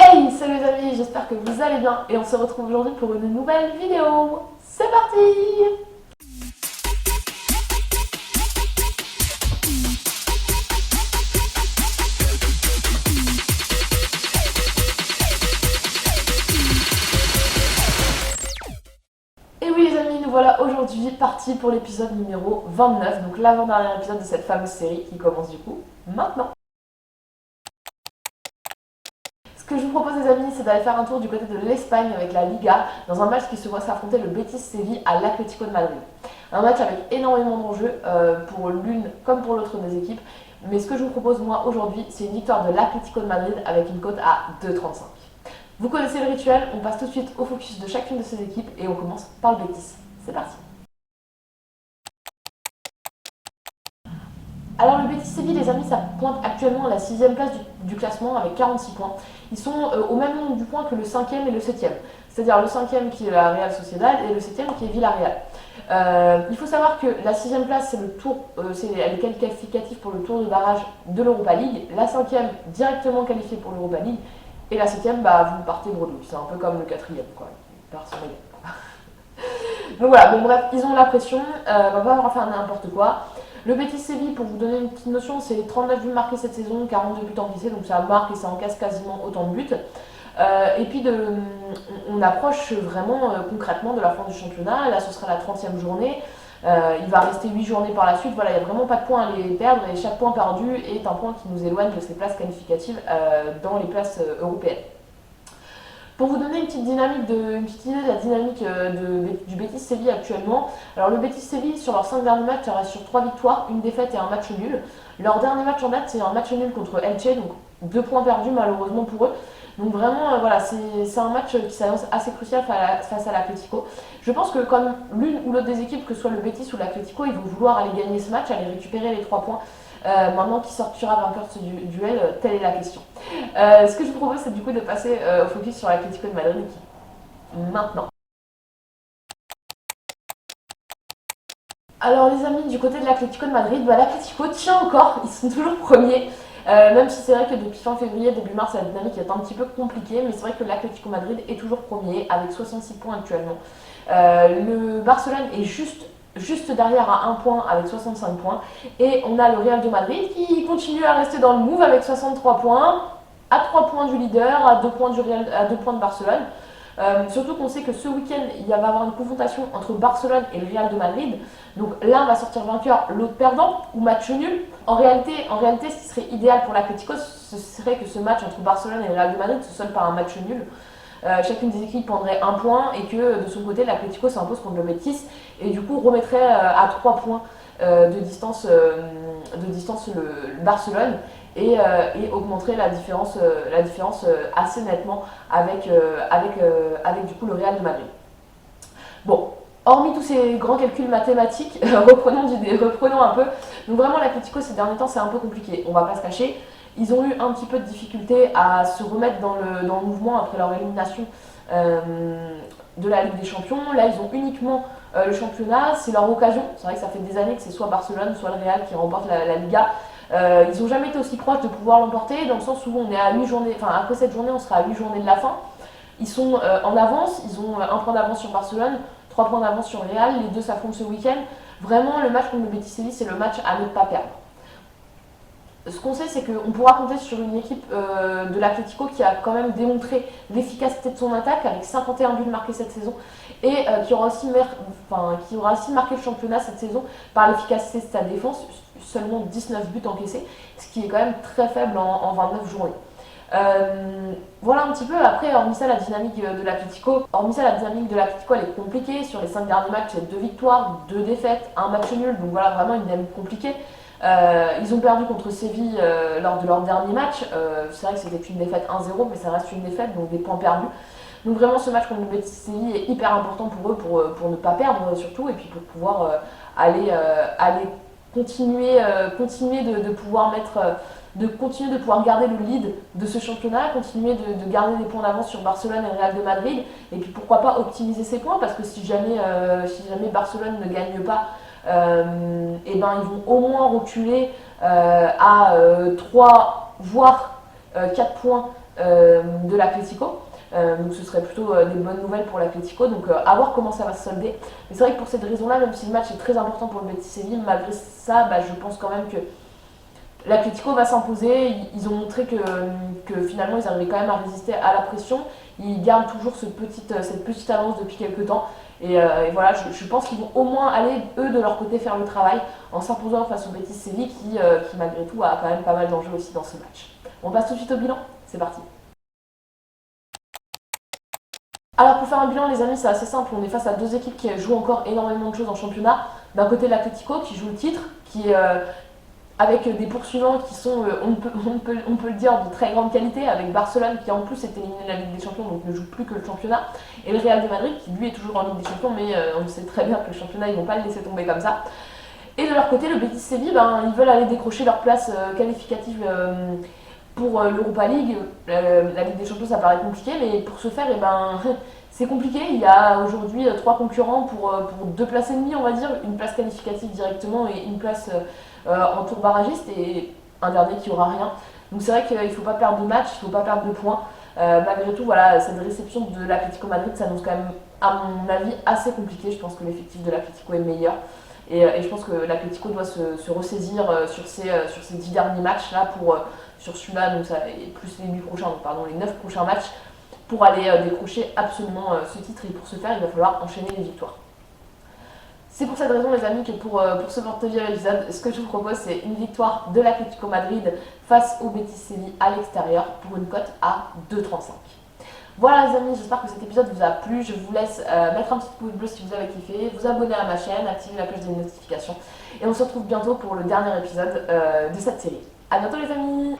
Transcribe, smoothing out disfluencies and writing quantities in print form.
Hey, salut les amis, j'espère que vous allez bien et on se retrouve aujourd'hui pour une nouvelle vidéo. C'est parti! Et oui les amis, nous voilà aujourd'hui partis pour l'épisode numéro 29, donc l'avant-dernier épisode de cette fameuse série qui commence du coup maintenant. Ce que je vous propose les amis, c'est d'aller faire un tour du côté de l'Espagne avec la Liga dans un match qui se voit s'affronter le Betis Séville à l'Atlético de Madrid. Un match avec énormément d'enjeux pour l'une comme pour l'autre des équipes, mais ce que je vous propose moi aujourd'hui, c'est une victoire de l'Atlético de Madrid avec une cote à 2,35. Vous connaissez le rituel, on passe tout de suite au focus de chacune de ces équipes et on commence par le Betis. C'est parti. Alors le Betis Séville, les amis, ça pointe actuellement à la 6ème place du classement avec 46 points. Ils sont au même nombre du point que le 5e et le 7e. C'est-à-dire le 5e qui est la Real Sociedad et le 7e qui est Villarreal. Il faut savoir que la 6ème place, c'est le tour, elle est qualificative pour le tour de barrage de l'Europa League. La 5e, directement qualifiée pour l'Europa League. Et la 7ème, vous partez bredouille. C'est un peu comme le 4e, quoi. Il part sans rien. Donc voilà, bon bref, ils ont la pression, va pas avoir faire n'importe quoi. Le Betis Séville, pour vous donner une petite notion, c'est 39 buts marqués cette saison, 42 buts encaissés, donc ça marque et ça encaisse quasiment autant de buts. Et puis on approche vraiment concrètement de la fin du championnat, là ce sera la 30e journée, il va rester 8 journées par la suite, voilà, il n'y a vraiment pas de points à les perdre et chaque point perdu est un point qui nous éloigne de ces places qualificatives dans les places européennes. Pour vous donner une petite idée de la dynamique du Betis Séville actuellement, alors le Betis Séville sur leurs 5 derniers matchs reste sur 3 victoires, une défaite et un match nul. Leur dernier match en date c'est un match nul contre Elche, donc 2 points perdus malheureusement pour eux. Donc vraiment voilà, c'est un match qui s'annonce assez crucial face à l'Atlético. Je pense que comme l'une ou l'autre des équipes, que ce soit le Betis ou l'Atlético, ils vont vouloir aller gagner ce match, aller récupérer les 3 points. Maintenant qui sortira vainqueur de ce duel, telle est la question. Ce que je vous propose, c'est du coup de passer au focus sur l'Atlético de Madrid maintenant. Alors les amis, du côté de l'Atlético de Madrid, l'Atlético tient encore, ils sont toujours premiers. Même si c'est vrai que depuis fin février, début mars, la dynamique est un petit peu compliquée, mais c'est vrai que l'Atlético Madrid est toujours premier avec 66 points actuellement. Le Barcelone est juste derrière à 1 point avec 65 points. Et on a le Real de Madrid qui continue à rester dans le move avec 63 points, à 3 points du leader, à 2 points, à 2 points de Barcelone. Surtout qu'on sait que ce week-end, il va y avoir une confrontation entre Barcelone et le Real de Madrid. Donc l'un va sortir vainqueur, l'autre perdant, ou match nul. En réalité, ce qui serait idéal pour l'Atlético, ce serait que ce match entre Barcelone et le Real de Madrid se solde par un match nul. Chacune des équipes prendrait 1 point et que de son côté, l'Atlético s'impose contre le Betis et du coup remettrait à 3 points de distance le Barcelone et augmenterait la différence assez nettement avec du coup le Real de Madrid. Bon, hormis tous ces grands calculs mathématiques, reprenons un peu. Donc vraiment l'Atlético ces derniers temps c'est un peu compliqué, on va pas se cacher. Ils ont eu un petit peu de difficulté à se remettre dans le mouvement après leur élimination de la Ligue des Champions. Là, ils ont uniquement le championnat, c'est leur occasion. C'est vrai que ça fait des années que c'est soit Barcelone, soit le Real qui remporte la Liga. Ils n'ont jamais été aussi proches de pouvoir l'emporter, dans le sens où on est à 8 journées, enfin après cette journée, on sera à 8 journées de la fin. Ils sont en avance, ils ont 1 point d'avance sur Barcelone, 3 points d'avance sur le Real, les deux s'affrontent ce week-end. Vraiment, le match contre le Betis Séville, c'est le match à ne pas perdre. Ce qu'on sait, c'est qu'on pourra compter sur une équipe de l'Atlético qui a quand même démontré l'efficacité de son attaque avec 51 buts marqués cette saison et qui aura aussi marqué le championnat cette saison par l'efficacité de sa défense, seulement 19 buts encaissés, ce qui est quand même très faible en 29 journées. Voilà un petit peu, après hormis ça la dynamique de l'Atlético elle est compliquée, sur les 5 derniers matchs c'est 2 victoires, 2 défaites, 1 match nul, donc voilà vraiment une dynamique compliquée. Ils ont perdu contre Séville lors de leur dernier match, c'est vrai que c'était une défaite 1-0 mais ça reste une défaite donc des points perdus. Donc vraiment ce match contre le Betis Séville est hyper important pour eux pour ne pas perdre surtout et puis pour pouvoir aller continuer de pouvoir continuer de pouvoir garder le lead de ce championnat, continuer de garder des points d'avance sur Barcelone et le Real de Madrid et puis pourquoi pas optimiser ses points parce que si jamais Barcelone ne gagne pas ils vont au moins reculer à 3 voire 4 points de l'Atlético. Donc ce serait plutôt des bonnes nouvelles pour l'Atlético, donc à voir comment ça va se solder. Mais c'est vrai que pour cette raison-là, même si le match est très important pour le Betis Séville, malgré ça, je pense quand même que l'Atlético va s'imposer. Ils ont montré que finalement ils arrivaient quand même à résister à la pression. Ils gardent toujours cette petite avance depuis quelques temps. Et voilà, je pense qu'ils vont au moins aller, eux, de leur côté, faire le travail en s'imposant face au Betis Séville qui malgré tout, a quand même pas mal d'enjeux aussi dans ce match. On passe tout de suite au bilan. C'est parti. Alors pour faire un bilan les amis c'est assez simple, on est face à deux équipes qui jouent encore énormément de choses en championnat. D'un côté l'Atlético qui joue le titre, qui est avec des poursuivants qui sont, on peut le dire, de très grande qualité, avec Barcelone qui en plus est éliminé de la Ligue des Champions, donc ne joue plus que le championnat, et le Real de Madrid qui lui est toujours en Ligue des Champions, mais on sait très bien que le championnat ils vont pas le laisser tomber comme ça. Et de leur côté le Betis Séville, ils veulent aller décrocher leur place qualificative pour l'Europa League. La Ligue des Champions ça paraît compliqué, mais pour ce faire, c'est compliqué. Il y a aujourd'hui trois concurrents pour deux places et demie, on va dire, une place qualificative directement et une place en tour barragiste et un dernier qui aura rien. Donc c'est vrai qu'il ne faut pas perdre de match, il ne faut pas perdre de points. Malgré tout, voilà, cette réception de l'Atlético Madrid s'annonce quand même, à mon avis, assez compliquée. Je pense que l'effectif de l'Atlético est meilleur. Et je pense que l'Atlético doit se ressaisir sur ces 10 derniers matchs là sur celui-là, donc ça, et plus les 8 prochains, donc pardon, les 9 prochains matchs pour aller décrocher absolument ce titre. Et pour ce faire, il va falloir enchaîner les victoires. C'est pour cette raison les amis que pour ce 29e épisode, ce que je vous propose c'est une victoire de l'Atlético Madrid face au Betis Séville à l'extérieur pour une cote à 2,35. Voilà les amis, j'espère que cet épisode vous a plu. Je vous laisse mettre un petit pouce bleu si vous avez kiffé, vous abonner à ma chaîne, activer la cloche des notifications et on se retrouve bientôt pour le dernier épisode de cette série. A bientôt les amis.